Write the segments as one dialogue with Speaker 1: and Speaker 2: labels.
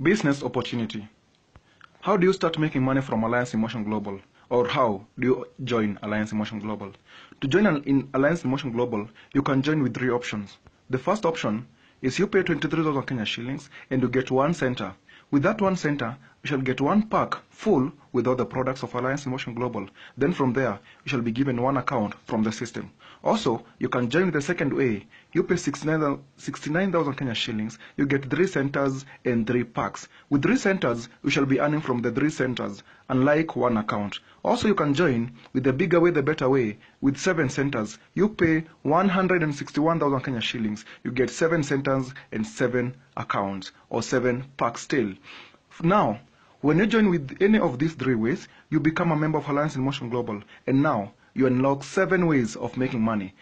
Speaker 1: Business opportunity. How do you start making money from Alliance in Motion Global? Or how do you join Alliance in Motion Global? To join in Alliance in Motion Global, you can join with three options. The first option is you pay 23,000 Kenya shillings and you get one center. With that one center, you shall get one pack full with all the products of Alliance in Motion Global. Then from there, you shall be given one account from the system. Also, you can join with the second way. You pay 69,000 Kenya shillings, you get 3 centers and 3 packs. With 3 centers, you shall be earning from the 3 centers, unlike one account. Also, you can join with the bigger way, the better way. With 7 centers, you pay 161,000 Kenya shillings, you get 7 centers and 7 accounts, or 7 packs still. Now, when you join with any of these 3 ways, you become a member of Alliance in Motion Global, and now you unlock 7 ways of making money.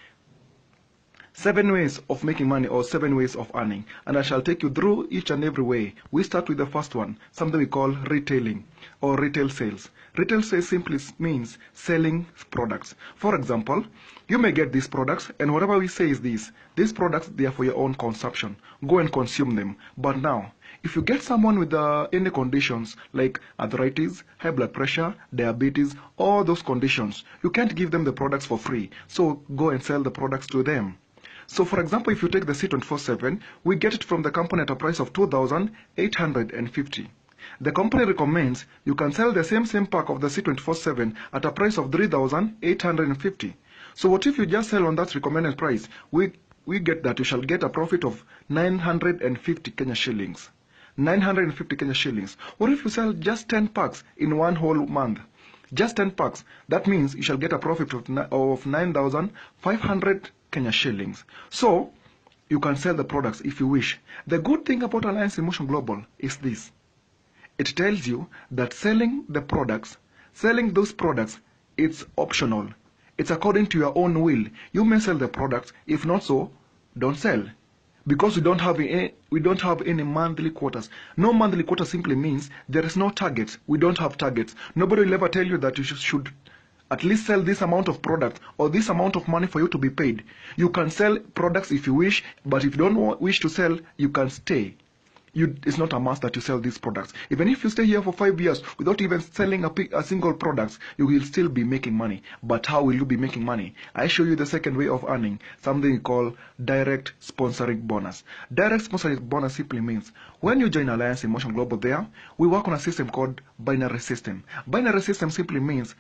Speaker 1: 7 ways of making money, or 7 ways of earning, and I shall take you through each and every way. We start with the first one, something we call retailing or retail sales. Retail sales simply means selling products. For example, you may get these products, and whatever we say is these products, they are for your own consumption. Go and consume them. But now, if you get someone with any conditions like arthritis, high blood pressure, diabetes, all those conditions, you can't give them the products for free. So go and sell the products to them. So for example, if you take the C24/7, we get it from the company at a price of 2,850. The company recommends you can sell the same pack of the C24/7 at a price of 3,850. So what if you just sell on that recommended price? We get that you shall get a profit of 950 Kenya shillings. 950 Kenya shillings. What if you sell just 10 packs in one whole month? Just 10 packs. That means you shall get a profit of 9,500 Kenya shillings. So you can sell the products if you wish. The good thing about Alliance in Motion Global is this. It tells you that selling those products, it's optional. It's according to your own will. You may sell the products. If not so, don't sell. Because we don't have any monthly quotas. No monthly quota simply means there is no target. We don't have targets. Nobody will ever tell you that you should at least sell this amount of product or this amount of money for you to be paid. You can sell products if you wish, but if you don't wish to sell, you can stay. It's not a must that you sell these products. Even if you stay here for 5 years without even selling a single product, you will still be making money. But how will you be making money? I show you the second way of earning, something we call direct sponsoring bonus. Direct sponsoring bonus simply means when you join Alliance in Motion Global there, we work on a system called binary system. Binary system simply means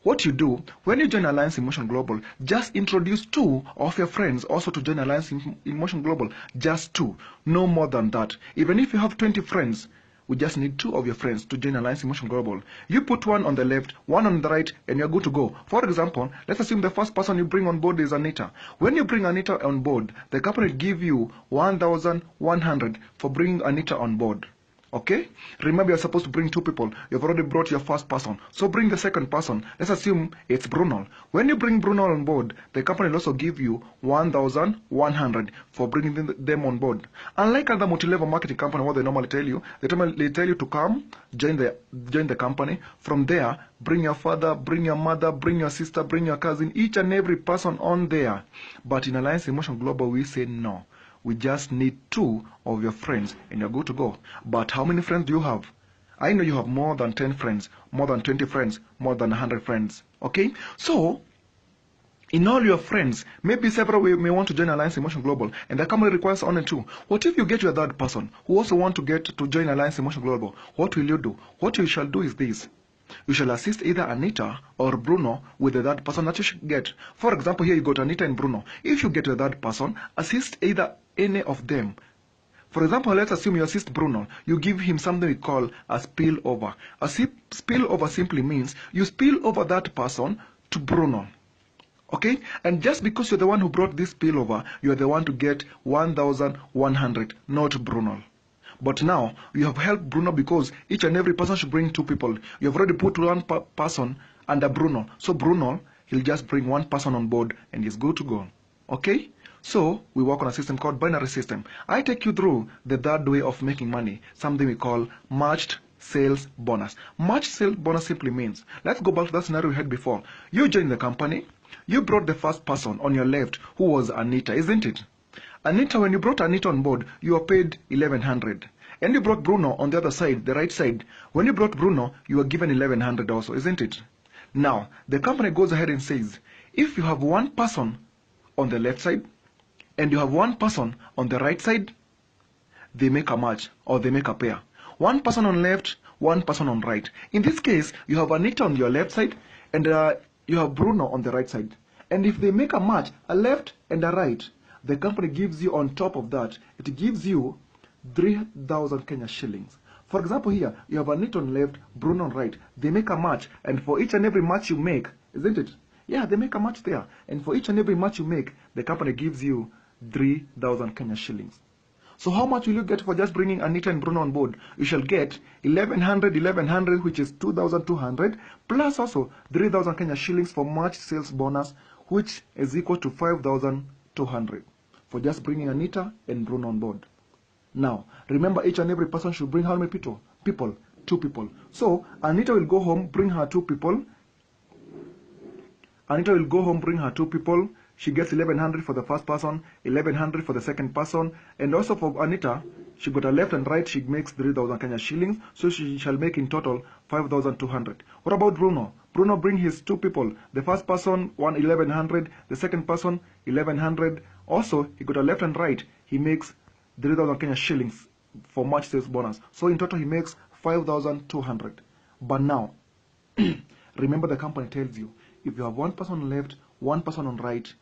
Speaker 1: what you do, when you join Alliance in Motion Global, just introduce 2 of your friends also to join Alliance in Motion Global. Just 2. No more than that. Even if you have 20 friends, we just need 2 of your friends to join Alliance in Motion Global. You put one on the left, one on the right, and you're good to go. For example, let's assume the first person you bring on board is Anita. When you bring Anita on board, the company will give you 1,100 for bringing Anita on board. Okay? Remember, you're supposed to bring 2 people. You've already brought your first person. So bring the second person. Let's assume it's Bruno. When you bring Bruno on board, the company will also give you 1,100 for bringing them on board. Unlike other multi-level marketing company, what they normally tell you, they tell you to come, join the company. From there, bring your father, bring your mother, bring your sister, bring your cousin, each and every person on there. But in Alliance in Motion Global, we say no. We just need 2 of your friends and you're good to go. But how many friends do you have? I know you have more than 10 friends, more than 20 friends, more than 100 friends. Okay? So, in all your friends, maybe several may want to join Alliance in Motion Global and the company requires only 2. What if you get your third person who also want to join Alliance in Motion Global? What will you do? What you shall do is this. You shall assist either Anita or Bruno with the third person that you should get. For example, here you got Anita and Bruno. If you get the third person, assist either any of them. For example, let's assume you assist Bruno. You give him something we call a spillover. A spillover simply means you spill over that person to Bruno. Okay? And just because you're the one who brought this spillover, you're the one to get 1,100, not Bruno. But now, you have helped Bruno because each and every person should bring 2 people. You have already put 1 person under Bruno. So Bruno, he'll just bring 1 person on board and he's good to go. Okay? So, we work on a system called binary system. I take you through the third way of making money, something we call matched sales bonus. Matched sales bonus simply means, let's go back to that scenario we had before. You joined the company, you brought the first person on your left who was Anita, isn't it? Anita, when you brought Anita on board, you were paid 1,100. And you brought Bruno on the other side, the right side. When you brought Bruno, you were given 1100 also, isn't it? Now, the company goes ahead and says, if you have one person on the left side and you have one person on the right side, they make a match or they make a pair. One person on left, one person on right. In this case, you have Anita on your left side and you have Bruno on the right side. And if they make a match, a left and a right, the company gives you on top of that, it gives you 3,000 Kenya shillings. For example, here, you have Anita on left, Bruno on right. They make a match, and for each and every match you make, isn't it? Yeah, they make a match there. And for each and every match you make, the company gives you 3,000 Kenya shillings. So how much will you get for just bringing Anita and Bruno on board? You shall get 1100, which is 2,200, plus also 3,000 Kenya shillings for match sales bonus, which is equal to 5,200 for just bringing Anita and Bruno on board. Now, remember, each and every person should bring how many people? People. 2 people. So, Anita will go home, bring her 2 people. Anita will go home, bring her 2 people. She gets 1,100 for the first person, 1,100 for the second person. And also for Anita, she got a left and right, she makes 3,000 Kenya shillings. So she shall make in total 5,200. What about Bruno? Bruno bring his 2 people. The first person, 1,100. The second person, 1,100. Also, he got a left and right. He makes 3,000 Kenya shillings for match sales bonus. So in total, he makes 5,200. But now, remember the company tells you, if you have one person on left, one person on right,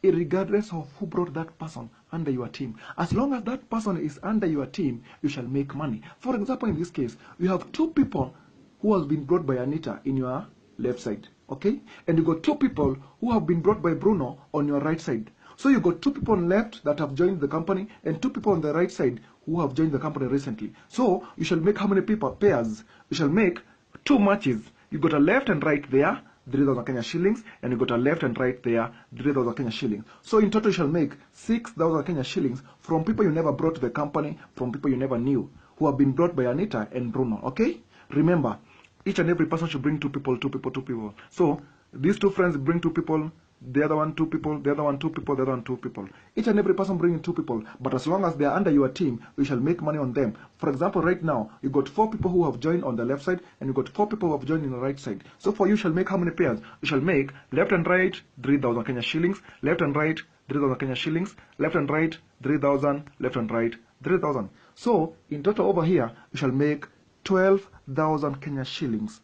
Speaker 1: regardless of who brought that person under your team, as long as that person is under your team, you shall make money. For example, in this case, you have 2 people who have been brought by Anita in your left side, okay? And you got 2 people who have been brought by Bruno on your right side. So you got 2 people on left that have joined the company and 2 people on the right side who have joined the company recently. So you shall make how many people pairs? You shall make 2 matches. You got a left and right there, 3,000 Kenya shillings, and you got a left and right there, 3,000 Kenya shillings. So in total you shall make 6,000 Kenya shillings from people you never brought to the company, from people you never knew, who have been brought by Anita and Bruno, okay? Remember, each and every person should bring 2 people, 2 people, 2 people. So these 2 friends bring 2 people, the other one 2 people, the other one 2 people, the other one 2 people. Each and every person bringing 2 people, but as long as they are under your team, we shall make money on them. For example, right now, you got 4 people who have joined on the left side, and you got 4 people who have joined on the right side. So for you shall make how many pairs? You shall make left and right, 3,000 Kenya shillings, left and right, 3,000 Kenya shillings, left and right, 3,000, left and right, 3,000. So in total over here, you shall make 12,000 Kenya shillings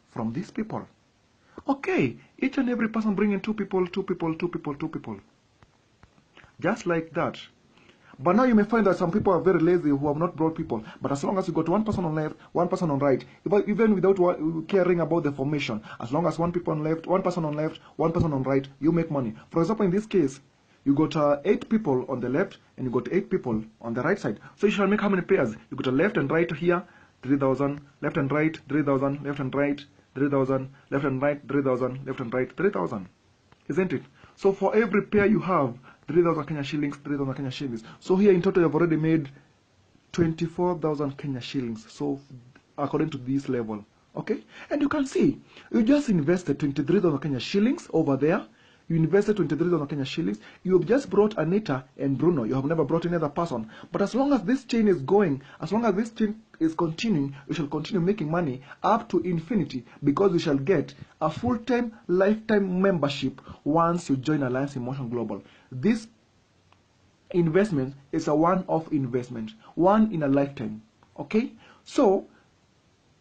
Speaker 1: from these people. Okay, each and every person bringing 2 people, 2 people, 2 people, 2 people. Just like that. But now you may find that some people are very lazy who have not brought people. But as long as you got 1 person on left, 1 person on right, even without caring about the formation, as long as 1 person on left, 1 person on left, 1 person on right, you make money. For example, in this case, you got 8 people on the left and you got 8 people on the right side. So you shall make how many pairs? You got a left and right here, 3,000, left and right, 3,000, left and right, 3,000, left and right, 3,000, left and right, 3,000. Isn't it? So for every pair you have, 3,000 Kenya shillings, 3,000 Kenya shillings. So here in total you have already made 24,000 Kenya shillings. So according to this level, okay? And you can see, you just invested 23,000 Kenya shillings over there. You invested 23,000 Kenya shillings. You have just brought Anita and Bruno. You have never brought any other person. But as long as this chain is going, as long as this chain is continuing, you shall continue making money up to infinity, because you shall get a full-time, lifetime membership once you join Alliance in Motion Global. This investment is a one-off investment, one in a lifetime. Okay? So,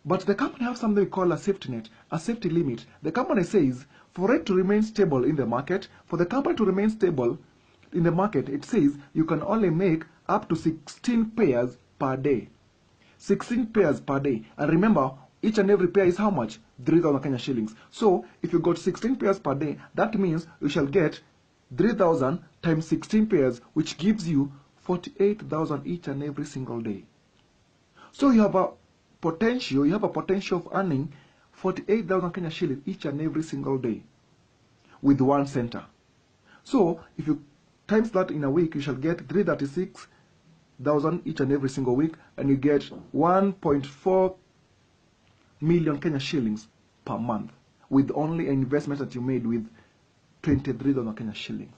Speaker 1: but the company has something we call a safety net, a safety limit. The company says, for it to remain stable in the market, for the company to remain stable in the market, it says you can only make up to 16 pairs per day. 16 pairs per day. And remember, each and every pair is how much? 3,000 Kenya shillings. So, if you got 16 pairs per day, that means you shall get 3,000 times 16 pairs, which gives you 48,000 each and every single day. So you have a potential of earning 48,000 Kenya shillings each and every single day with one center. So if you times that in a week, you shall get 336,000 each and every single week, and you get 1.4 million Kenya shillings per month with only an investment that you made with 23,000 Kenya shillings.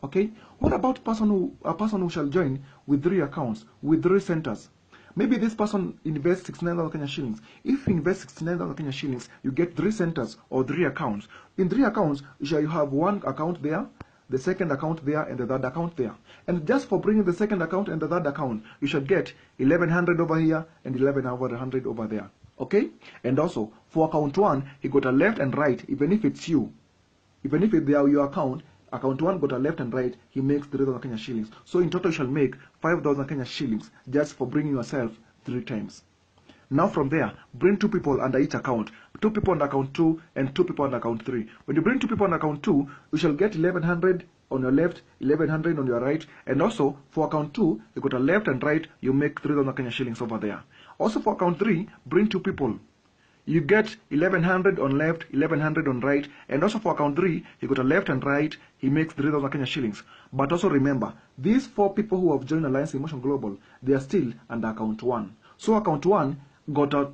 Speaker 1: Okay? What about a person who shall join with 3 accounts, with 3 centers? Maybe this person invests 69,000 Kenya shillings. If you invest 69,000 Kenya shillings, you get 3 centers or 3 accounts. In 3 accounts, you have one account there, the second account there, and the third account there. And just for bringing the second account and the third account, you should get 1,100 over here and 1,100 over there. Okay? And also, for account 1, he got a left and right, even if it's you. Even if they are your account 1 got a left and right, he makes 3,000 Kenya shillings. So in total, you shall make 5,000 Kenya shillings just for bringing yourself 3 times. Now from there, bring 2 people under each account. 2 people on account 2 and 2 people on account 3. When you bring 2 people on account 2, you shall get 1,100 on your left, 1,100 on your right. And also, for account 2, you got a left and right, you make 3,000 Kenya shillings over there. Also for account 3, bring 2 people. You get 1,100 on left, 1,100 on right, and also for account 3, he got a left and right, he makes 3,000 Kenya shillings. But also remember, these 4 people who have joined Alliance Emotion Global, they are still under account 1. So account 1 got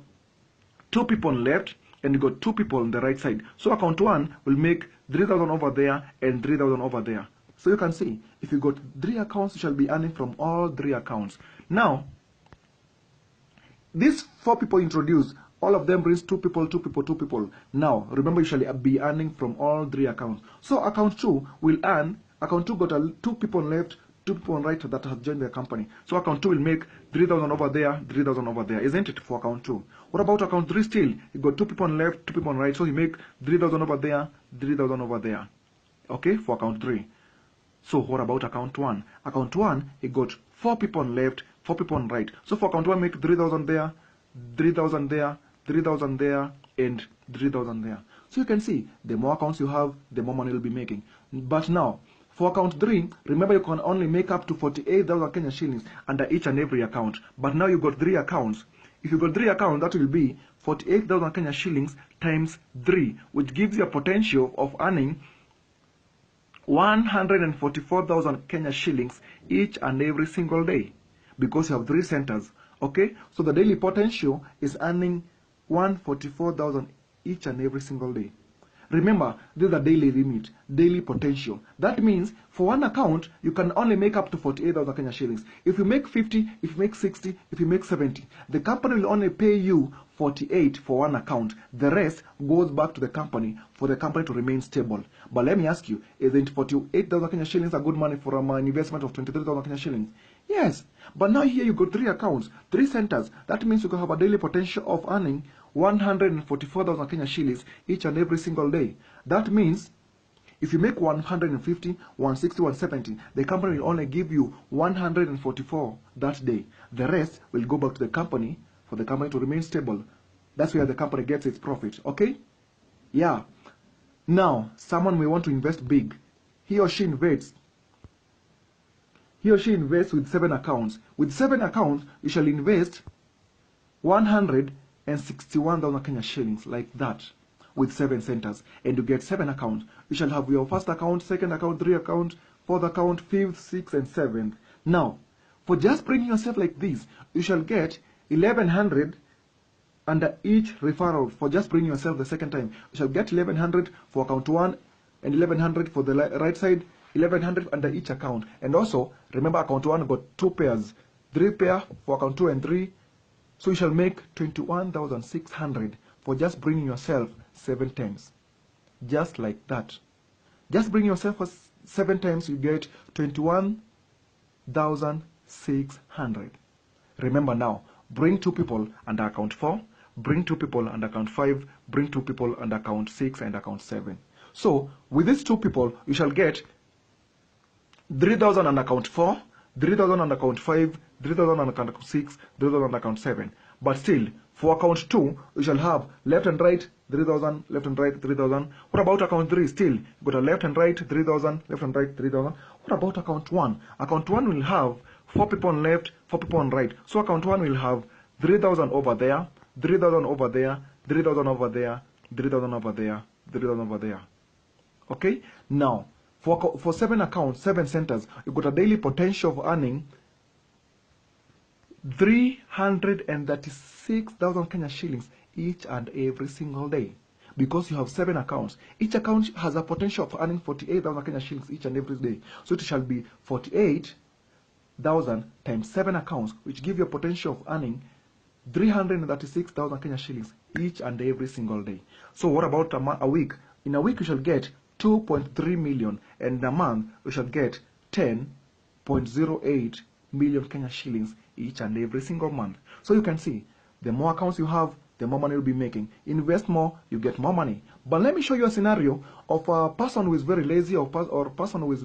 Speaker 1: 2 people on left, and you got 2 people on the right side. So account 1 will make 3,000 over there and 3,000 over there. So you can see, if you got 3 accounts, you shall be earning from all 3 accounts. Now, these 4 people introduced, all of them brings 2 people, 2 people, 2 people. Now, remember, you shall be earning from all 3 accounts. So account 2 will earn, account 2 got 2 people on left, 2 people on right that have joined the company. So account 2 will make 3,000 over there, 3,000 over there, isn't it, for account 2? What about account 3 still? He got 2 people on left, 2 people on right, so he make 3,000 over there, 3,000 over there. Okay, for account 3. So what about account 1? Account 1, he got 4 people on left, 4 people on right. So for account 1, make 3,000 there, 3,000 there, 3,000 there, and 3,000 there. So you can see, the more accounts you have, the more money you'll be making. But now, for account 3, remember you can only make up to 48,000 Kenya shillings under each and every account. But now you got 3 accounts. If you got 3 accounts, that will be 48,000 Kenya shillings times 3, which gives you a potential of earning 144,000 Kenya shillings each and every single day, because you have 3 centers. Okay, so the daily potential is earning 144,000 each and every single day. Remember, this is the daily limit, daily potential. That means for one account, you can only make up to 48,000 Kenya shillings. If you make 50, if you make 60, if you make 70, the company will only pay you 48 for one account. The rest goes back to the company for the company to remain stable. But let me ask you, isn't 48,000 Kenya shillings a good money for an investment of 23,000 Kenya shillings? Yes, but now here you got 3 accounts, 3 centers. That means you can have a daily potential of earning 144,000 Kenya shillings each and every single day. That means if you make 150, 160, 170, the company will only give you 144 that day. The rest will go back to the company for the company to remain stable. That's where the company gets its profit, okay? Yeah. Now, someone may want to invest big. He or she invests with 7 accounts. With 7 accounts, you shall invest 161,000 Kenya shillings, like that, with 7 centers. And you get 7 accounts. You shall have your first account, second account, 3 account, 4th account, 5th, 6th, and 7th. Now, for just bringing yourself like this, you shall get 1,100 under each referral. For just bringing yourself the second time, you shall get 1,100 for account 1 and 1,100 for the right side, 1,100 under each account. And also, remember, account 1 got 2 pairs, 3 pair for account 2 and 3. So you shall make 21,600 for just bringing yourself 7 times. Just like that. Just bring yourself for 7 times, you get 21,600. Remember now, bring 2 people under account 4, bring 2 people under account 5, bring 2 people under account 6 and account 7. So with these 2 people, you shall get 3,000 on account 4, 3,000 on account 5, 3,000 on account 6, 3,000 on account 7. But still, for account 2, you shall have left and right 3,000, left and right 3,000. What about account 3? Still, you got a left and right 3,000, left and right 3,000. What about account 1? Account 1 will have 4 people on left, 4 people on right. So account 1 will have 3,000 over there, 3,000 over there, 3,000 over there, 3,000 over there, 3,000 over there. Okay? Now, for 7 accounts, 7 centers, you got a daily potential of earning 336,000 Kenya shillings each and every single day. because you have 7 accounts. Each account has a potential of earning 48,000 Kenya shillings each and every day. So it shall be 48,000 times 7 accounts, which give you a potential of earning 336,000 Kenya shillings each and every single day. So what about a week? In a week you shall get 2.3 million, and in a month you shall get 10.08 million Kenya shillings each and every single month. So you can see, the more accounts you have, the more money you'll be making. Invest more, you get more money. But let me show you a scenario of a person who is very lazy, or a person who is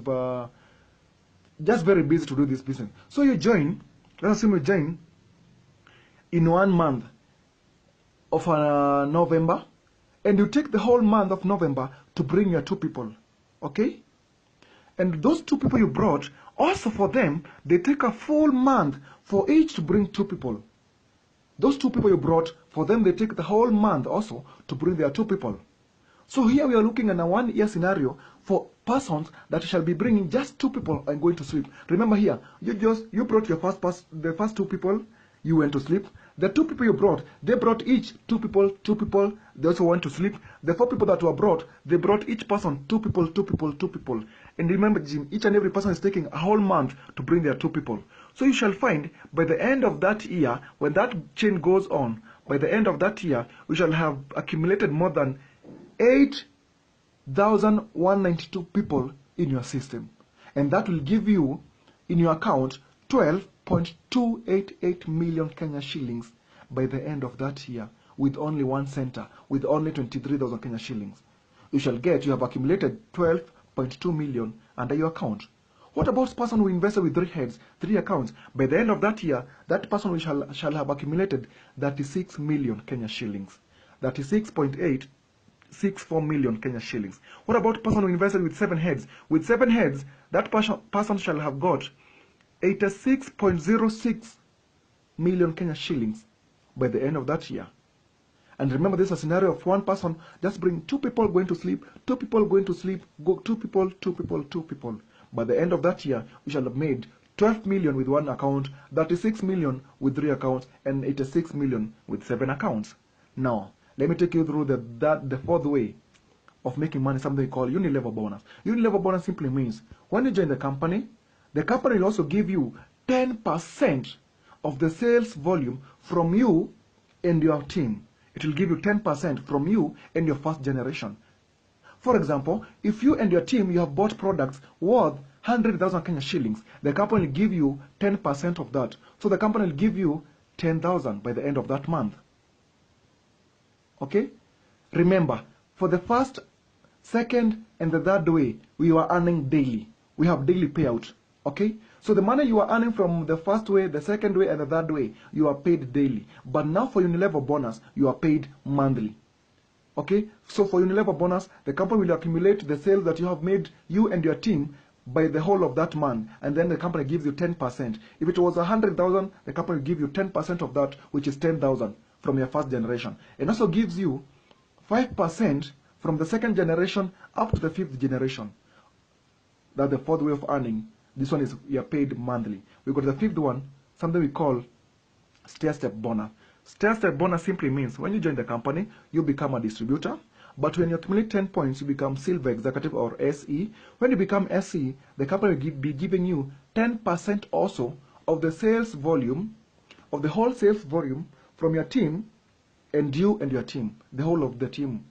Speaker 1: just very busy to do this business. So you join, let's assume you join in 1 month of November, and you take the whole month of November to bring your 2 people, okay? And those 2 people you brought, also for them, they take a full month for each to bring 2 people. Those 2 people you brought, for them they take the whole month also to bring their 2 people. So here we are looking at a 1 year scenario for persons that shall be bringing just 2 people and going to sleep. Remember here, you brought your the first 2 people, you went to sleep. The 2 people you brought, they brought each 2 people, 2 people, they also went to sleep. The 4 people that were brought, they brought each person 2 people, 2 people, 2 people. And remember, Jim, each and every person is taking a whole month to bring their 2 people. So you shall find by the end of that year, when that chain goes on, by the end of that year, we shall have accumulated more than 8,192 people in your system. And that will give you, in your account, 12.288 million Kenya shillings by the end of that year, with only 1 center, with only 23,000 Kenya shillings. You have accumulated 12.2 million under your account. What about the person who invested with 3 heads, 3 accounts? By the end of that year, that person shall have accumulated 36 million Kenya shillings. 36.864 million Kenya shillings. What about the person who invested with 7 heads? With 7 heads, that person shall have got 86.06 million Kenya shillings by the end of that year. And remember, this is a scenario of 1 person, just bring 2 people going to sleep, 2 people going to sleep, 2 people, 2 people, 2 people. By the end of that year, we shall have made 12 million with 1 account, 36 million with 3 accounts, and 86 million with 7 accounts. Now, let me take you through the 4th way of making money, something we call Unilever bonus. Unilever bonus simply means, when you join the company will also give you 10% of the sales volume from you and your team. It will give you 10% from you and your first generation. For example, if you and your team, you have bought products worth 100,000 Kenya shillings, the company will give you 10% of that. So the company will give you 10,000 by the end of that month. Okay? Remember, for the first, second, and the 3rd way, we are earning daily. We have daily payout. Okay? So the money you are earning from the 1st way, the 2nd way, and the 3rd way, you are paid daily. But now for Unilever bonus, you are paid monthly. Okay? So for Unilever bonus, the company will accumulate the sales that you have made, you and your team, by the whole of that month, and then the company gives you 10%. If it was 100,000, the company will give you 10% of that, which is 10,000 from your first generation. And also gives you 5% from the 2nd generation up to the 5th generation. That's the 4th way of earning. This one is you are paid monthly. We got the 5th one, something we call stair-step bonus. Stair-step bonus simply means when you join the company, you become a distributor. But when you accumulate 10 points, you become Silver Executive or SE. When you become SE, the company will be giving you 10% also of the sales volume, of the whole sales volume from your team, and you and your team, the whole of the team,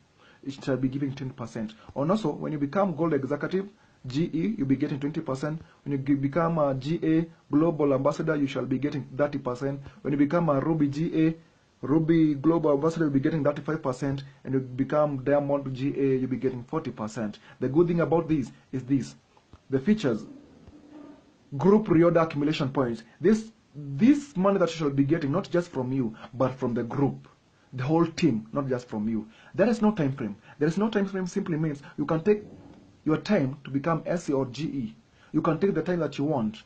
Speaker 1: it shall be giving 10%. And also, when you become Gold Executive, GE, you'll be getting 20%. When you become a GA Global Ambassador, you shall be getting 30%. When you become a Ruby GA, Ruby Global Ambassador, you'll be getting 35%. And you become Diamond GA, you'll be getting 40%. The good thing about this is this. The features, group reorder accumulation points. This money that you shall be getting, not just from you, but from the group. The whole team, not just from you. There is no time frame. There is no time frame simply means you can take your time to become SE or GE. You can take the time that you want.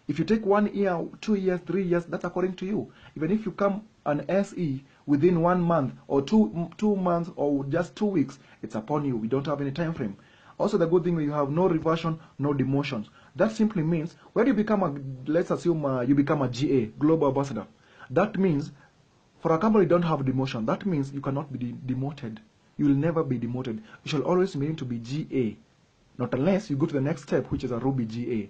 Speaker 1: If you take 1 year, 2 years, 3 years, that's according to you. Even if you come an SE within 1 month or two months or just 2 weeks, it's upon you. We don't have any time frame. Also, the good thing is you have no reversion, no demotions. That simply means when you become let's assume you become a GA, Global Ambassador. That means for a company you don't have demotion. That means you cannot be demoted. you will never be demoted. You shall always remain to be GA, not unless you go to the next step, which is a Ruby GA.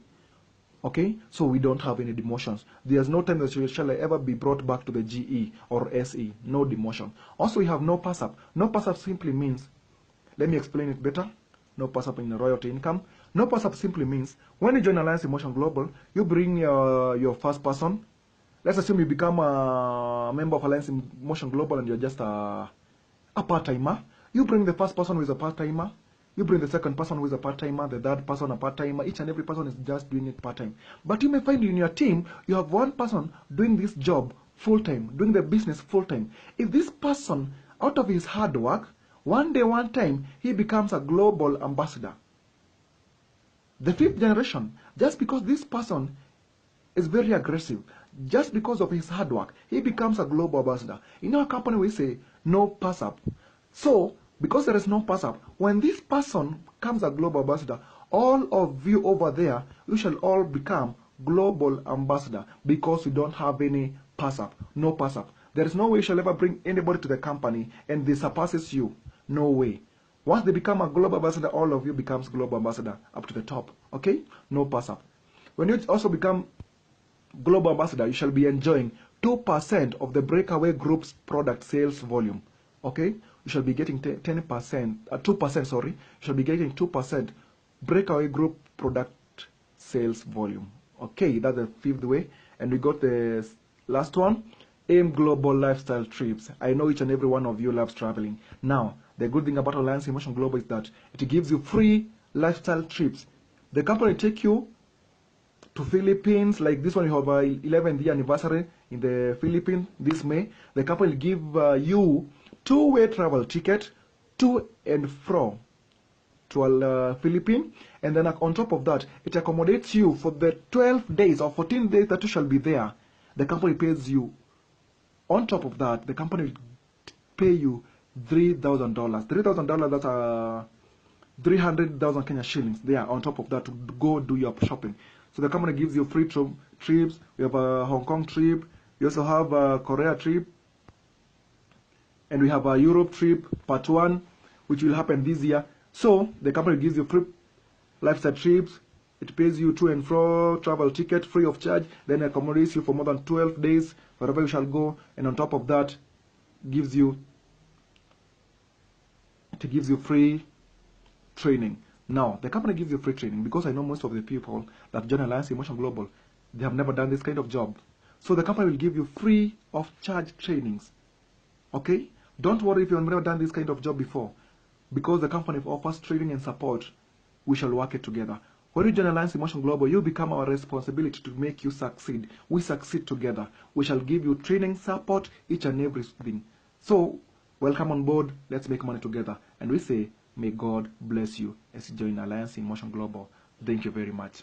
Speaker 1: Okay, so we don't have any demotions. There's no time that you shall ever be brought back to the GE or SE. No demotion. Also, we have no pass up. No pass up simply means, let me explain it better. No pass up in the royalty income. No pass up simply means when you join Alliance Emotion Global, you bring your first person. Let's assume you become a member of Alliance Emotion Global and you're just a part-timer. You bring the first person who is a part-timer. You bring the second person who is a part-timer, the third person a part-timer. Each and every person is just doing it part-time. But you may find in your team, you have one person doing this job full-time, doing the business full-time. If this person, out of his hard work, one day, one time, he becomes a global ambassador. The fifth generation, just because this person is very aggressive, just because of his hard work, he becomes a global ambassador. In our company, we say, no pass-up. So, because there is no pass-up, when this person becomes a global ambassador, all of you over there, you shall all become global ambassador because you don't have any pass-up. No pass-up. There is no way you shall ever bring anybody to the company and they surpasses you. No way. Once they become a global ambassador, all of you becomes global ambassador up to the top. Okay? No pass-up. When you also become global ambassador, you shall be enjoying 2% of the Breakaway Group's product sales volume. Okay? You shall be getting 2%, sorry. You shall be getting 2% Breakaway Group product sales volume. Okay, that's the fifth way. And we got the last one, AIM Global Lifestyle Trips. I know each and every one of you loves traveling. Now, the good thing about Alliance Emotion Global is that it gives you free lifestyle trips. The company take you to Philippines, like this one, you have a 11th year anniversary in the Philippines this May. The company will give you two-way travel ticket to and from to Philippines, and then on top of that, it accommodates you for the 12 days or 14 days that you shall be there. The company pays you. On top of that, the company will pay you $3,000. $3,000, that's 300,000 Kenya shillings there on top of that to go do your shopping. So the company gives you free trips. We have a Hong Kong trip. We also have a Korea trip. And we have a Europe trip, part 1, which will happen this year. So the company gives you free lifestyle trips. It pays you to and fro travel ticket free of charge. Then accommodates you for more than 12 days, wherever you shall go. And on top of that, it gives you free training. Now, the company gives you free training because I know most of the people that join Alliance Emotion Global, they have never done this kind of job. So the company will give you free of charge trainings. Okay? Don't worry if you have never done this kind of job before, because the company offers training and support. We shall work it together. When you join Alliance Emotion Global, you become our responsibility to make you succeed. We succeed together. We shall give you training, support, each and everything. So, welcome on board. Let's make money together. And we say, may God bless you as you join Alliance Emotion Global. Thank you very much.